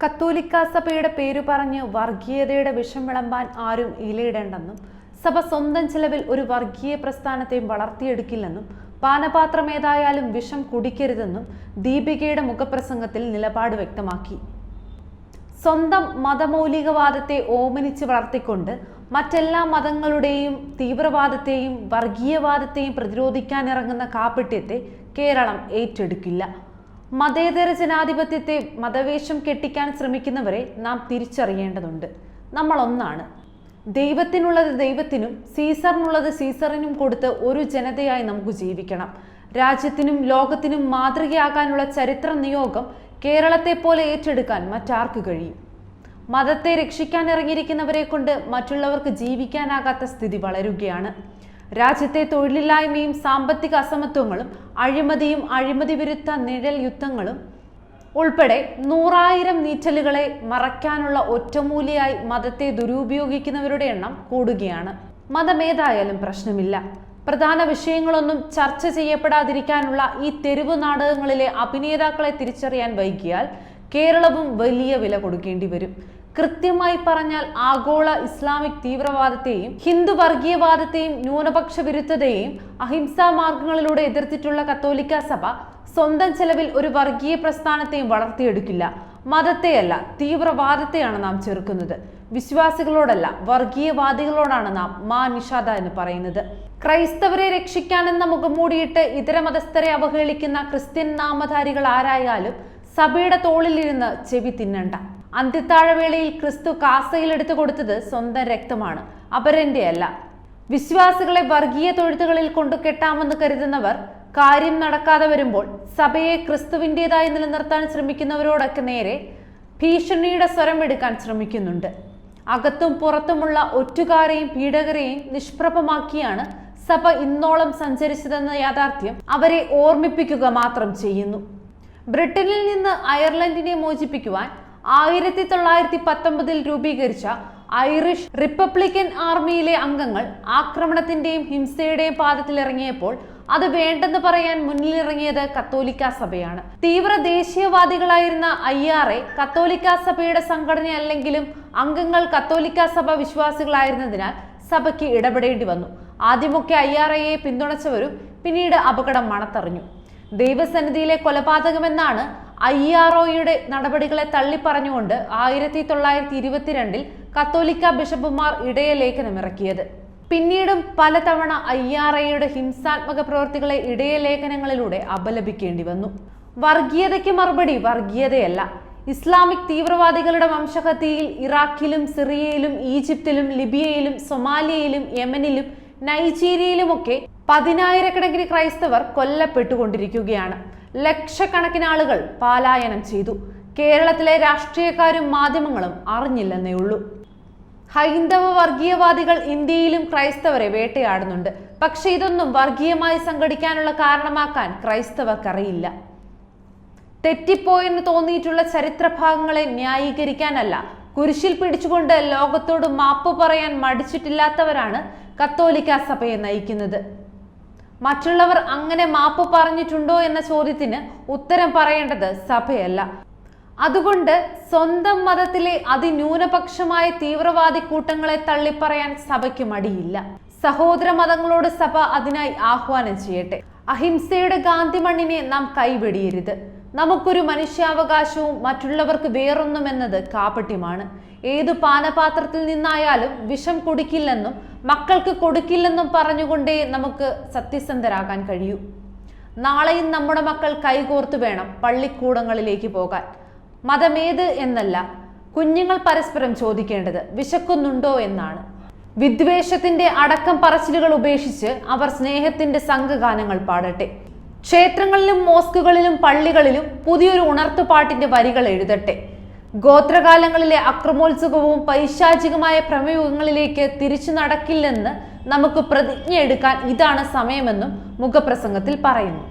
കത്തോലിക്ക സഭയുടെ പേരു പറഞ്ഞ് വർഗീയതയുടെ വിഷം വിളമ്പാൻ ആരും ഇലയിടേണ്ടെന്നും സഭ സ്വന്തം ചിലവിൽ ഒരു വർഗീയ പ്രസ്ഥാനത്തെയും വളർത്തിയെടുക്കില്ലെന്നും പാനപാത്രം ഏതായാലും വിഷം കുടിക്കരുതെന്നും ദീപികയുടെ മുഖപ്രസംഗത്തിൽ നിലപാട് വ്യക്തമാക്കി. സ്വന്തം മതമൗലികവാദത്തെ ഓമനിച്ച് വളർത്തിക്കൊണ്ട് മറ്റെല്ലാ മതങ്ങളുടെയും തീവ്രവാദത്തെയും വർഗീയവാദത്തെയും പ്രതിരോധിക്കാനിറങ്ങുന്ന കാപട്യത്തെ കേരളം ഏറ്റെടുക്കില്ല. മതേതര ജനാധിപത്യത്തെ മതവേഷം കെട്ടിക്കാൻ ശ്രമിക്കുന്നവരെ നാം തിരിച്ചറിയേണ്ടതുണ്ട്. നമ്മൾ ഒന്നാണ്. ദൈവത്തിനുള്ളത് ദൈവത്തിനും സീസറിനുള്ളത് സീസറിനും കൊടുത്ത് ഒരു ജനതയായി നമുക്ക് ജീവിക്കണം. രാജ്യത്തിനും ലോകത്തിനും മാതൃകയാകാനുള്ള ചരിത്ര നിയോഗം കേരളത്തെ പോലെ ഏറ്റെടുക്കാൻ മറ്റാർക്ക് കഴിയും? മതത്തെ രക്ഷിക്കാൻ ഇറങ്ങിയിരിക്കുന്നവരെ കൊണ്ട് മറ്റുള്ളവർക്ക് ജീവിക്കാനാകാത്ത സ്ഥിതി വളരുകയാണ്. രാജ്യത്തെ തൊഴിലില്ലായ്മയും സാമ്പത്തിക അസമത്വങ്ങളും അഴിമതിയും അഴിമതി വിരുദ്ധ നിഴൽ യുദ്ധങ്ങളും ഉൾപ്പെടെ 100,000 നീറ്റലുകളെ മറയ്ക്കാനുള്ള ഒറ്റമൂലിയായി മതത്തെ ദുരുപയോഗിക്കുന്നവരുടെ എണ്ണം കൂടുകയാണ്. മതമേതായാലും പ്രശ്നമില്ല. പ്രധാന വിഷയങ്ങളൊന്നും ചർച്ച ചെയ്യപ്പെടാതിരിക്കാനുള്ള ഈ തെരുവ് നാടകങ്ങളിലെ അഭിനേതാക്കളെ തിരിച്ചറിയാൻ വൈകിയാൽ കേരളവും വലിയ വില കൊടുക്കേണ്ടി വരും. കൃത്യമായി പറഞ്ഞാൽ ആഗോള ഇസ്ലാമിക് തീവ്രവാദത്തെയും ഹിന്ദു വർഗീയവാദത്തെയും ന്യൂനപക്ഷ വിരുദ്ധതയെയും അഹിംസാ മാർഗങ്ങളിലൂടെ എതിർത്തിട്ടുള്ള കത്തോലിക്ക സഭ സ്വന്തം ചെലവിൽ ഒരു വർഗീയ പ്രസ്ഥാനത്തെയും വളർത്തിയെടുക്കില്ല. മതത്തെയല്ല, തീവ്രവാദത്തെയാണ് നാം ചെറുക്കുന്നത്. വിശ്വാസികളോടല്ല, വർഗീയവാദികളോടാണ് നാം മാ നിഷാദ എന്ന് പറയുന്നത്. ക്രൈസ്തവരെ രക്ഷിക്കാനെന്ന മുഖംമൂടിയിട്ട് ഇതര മതസ്ഥരെ അവഹേളിക്കുന്ന ക്രിസ്ത്യൻ നാമധാരികൾ ആരായാലും സഭയുടെ തോളിലിരുന്ന് ചെവി തിന്നണ്ട. അന്ത്യത്താഴവേളയിൽ ക്രിസ്തു കാസയിൽ എടുത്തു കൊടുത്തത് സ്വന്തം രക്തമാണ്, അപരന്റെ അല്ല. വിശ്വാസികളെ വർഗീയ തൊഴുത്തുകളിൽ കൊണ്ടു കെട്ടാമെന്ന് കരുതുന്നവർ കാര്യം നടക്കാതെ വരുമ്പോൾ സഭയെ ക്രിസ്തുവിൻ്റെതായി നിലനിർത്താൻ ശ്രമിക്കുന്നവരോടൊക്കെ നേരെ ഭീഷണിയുടെ സ്വരം എടുക്കാൻ ശ്രമിക്കുന്നുണ്ട്. അകത്തും പുറത്തുമുള്ള ഒറ്റുകാരെയും പീഡകരെയും നിഷ്പ്രഭമാക്കിയാണ് സഭ ഇന്നോളം സഞ്ചരിച്ചതെന്ന യാഥാർത്ഥ്യം അവരെ ഓർമ്മിപ്പിക്കുക മാത്രം ചെയ്യുന്നു. ബ്രിട്ടനിൽ നിന്ന് അയർലൻഡിനെ മോചിപ്പിക്കുവാൻ 1919 രൂപീകരിച്ച ഐറിഷ് റിപ്പബ്ലിക്കൻ ആർമിയിലെ അംഗങ്ങൾ ആക്രമണത്തിന്റെയും ഹിംസയുടെയും പാദത്തിലിറങ്ങിയപ്പോൾ അത് വേണ്ടെന്ന് പറയാൻ മുന്നിലിറങ്ങിയത് കത്തോലിക്ക സഭയാണ്. തീവ്ര ദേശീയവാദികളായിരുന്ന IRA കത്തോലിക്ക സഭയുടെ സംഘടനയല്ലെങ്കിലും അംഗങ്ങൾ കത്തോലിക്ക സഭ വിശ്വാസികളായിരുന്നതിനാൽ സഭയ്ക്ക് ഇടപെടേണ്ടി വന്നു. ആദ്യമൊക്കെ IRAയെ പിന്തുണച്ചവരും പിന്നീട് അപകടം മണത്തറിഞ്ഞു. ദൈവസന്നിധിയിലെ കൊലപാതകമെന്നാണ് IROയുടെ നടപടികളെ തള്ളിപ്പറഞ്ഞുകൊണ്ട് 1922 കത്തോലിക്ക ബിഷപ്പുമാർ ഇടയ ലേഖനമിറക്കിയത്. പിന്നീടും പലതവണ IRAയുടെ ഹിംസാത്മക പ്രവൃത്തികളെ ഇടയ ലേഖനങ്ങളിലൂടെ അപലപിക്കേണ്ടി വന്നു. വർഗീയതയ്ക്ക് മറുപടി വർഗീയതയല്ല. ഇസ്ലാമിക് തീവ്രവാദികളുടെ വംശഹത്യയിൽ ഇറാഖിലും സിറിയയിലും ഈജിപ്തിലും ലിബിയയിലും സൊമാലിയയിലും യമനിലും നൈജീരിയയിലുമൊക്കെ 10,000-കണക്കിന് ക്രൈസ്തവർ കൊല്ലപ്പെട്ടുകൊണ്ടിരിക്കുകയാണ്. ലക്ഷക്കണക്കിന് ആളുകൾ പലായനം ചെയ്തു. കേരളത്തിലെ രാഷ്ട്രീയക്കാരും മാധ്യമങ്ങളും അറിഞ്ഞില്ലെന്നേ ഉള്ളൂ. ഹൈന്ദവ വർഗീയവാദികൾ ഇന്ത്യയിലും ക്രൈസ്തവരെ വേട്ടയാടുന്നുണ്ട്. പക്ഷെ ഇതൊന്നും വർഗീയമായി സംഘടിക്കാനുള്ള കാരണമാക്കാൻ ക്രൈസ്തവർക്കറിയില്ല. തെറ്റിപ്പോയെന്ന് തോന്നിയിട്ടുള്ള ചരിത്രഭാഗങ്ങളെ ന്യായീകരിക്കാനല്ല, കുരിശിൽ പിടിച്ചുകൊണ്ട് ലോകത്തോട് മാപ്പ് പറയാൻ മടിച്ചിട്ടില്ലാത്തവരാണ് കത്തോലിക്ക സഭയെ നയിക്കുന്നത്. മറ്റുള്ളവർ അങ്ങനെ മാപ്പ് പറഞ്ഞിട്ടുണ്ടോ എന്ന ചോദ്യത്തിന് ഉത്തരം പറയേണ്ടത് സഭയല്ല. അതുകൊണ്ട് സ്വന്തം മതത്തിലെ അതിന്യൂനപക്ഷമായ തീവ്രവാദി കൂട്ടങ്ങളെ തള്ളിപ്പറയാൻ സഭയ്ക്ക് മടിയില്ല. സഹോദര മതങ്ങളോട് സഭ അതിനായി ആഹ്വാനം ചെയ്യട്ടെ. അഹിംസയുടെ ഗാന്ധി മണ്ണിനെ നാം കൈവെടിയരുത്. നമുക്കൊരു മനുഷ്യാവകാശവും മറ്റുള്ളവർക്ക് വേറൊന്നുമെന്നത് കാപട്യമാണ്. ഏതു പാനപാത്രത്തിൽ നിന്നായാലും വിഷം കുടിക്കില്ലെന്നും മക്കൾക്ക് കൊടുക്കില്ലെന്നും പറഞ്ഞുകൊണ്ടേ നമുക്ക് സത്യസന്ധരാകാൻ കഴിയൂ. നാളെയും നമ്മുടെ മക്കൾ കൈകോർത്തു വേണം പള്ളിക്കൂടങ്ങളിലേക്ക് പോകാൻ. മതമേത് എന്നല്ല, കുഞ്ഞുങ്ങൾ പരസ്പരം ചോദിക്കേണ്ടത് വിശക്കുന്നുണ്ടോ എന്നാണ്. വിദ്വേഷത്തിന്റെ അടക്കം പറച്ചിലുകൾ ഉപേക്ഷിച്ച് അവർ സ്നേഹത്തിന്റെ സംഘഗാനങ്ങൾ പാടട്ടെ. ക്ഷേത്രങ്ങളിലും മോസ്കുകളിലും പള്ളികളിലും പുതിയൊരു ഉണർത്തുപാട്ടിന്റെ വരികൾ എഴുതട്ടെ. ഗോത്രകാലങ്ങളിലെ അക്രമോത്സുകവും പൈശാചികമായ ഭ്രമയുഗങ്ങളിലേക്ക് തിരിച്ചു നടക്കില്ലെന്ന് നമുക്ക് പ്രതിജ്ഞ എടുക്കാൻ ഇതാണ് സമയമെന്നും മുഖപ്രസംഗത്തിൽ പറയുന്നു.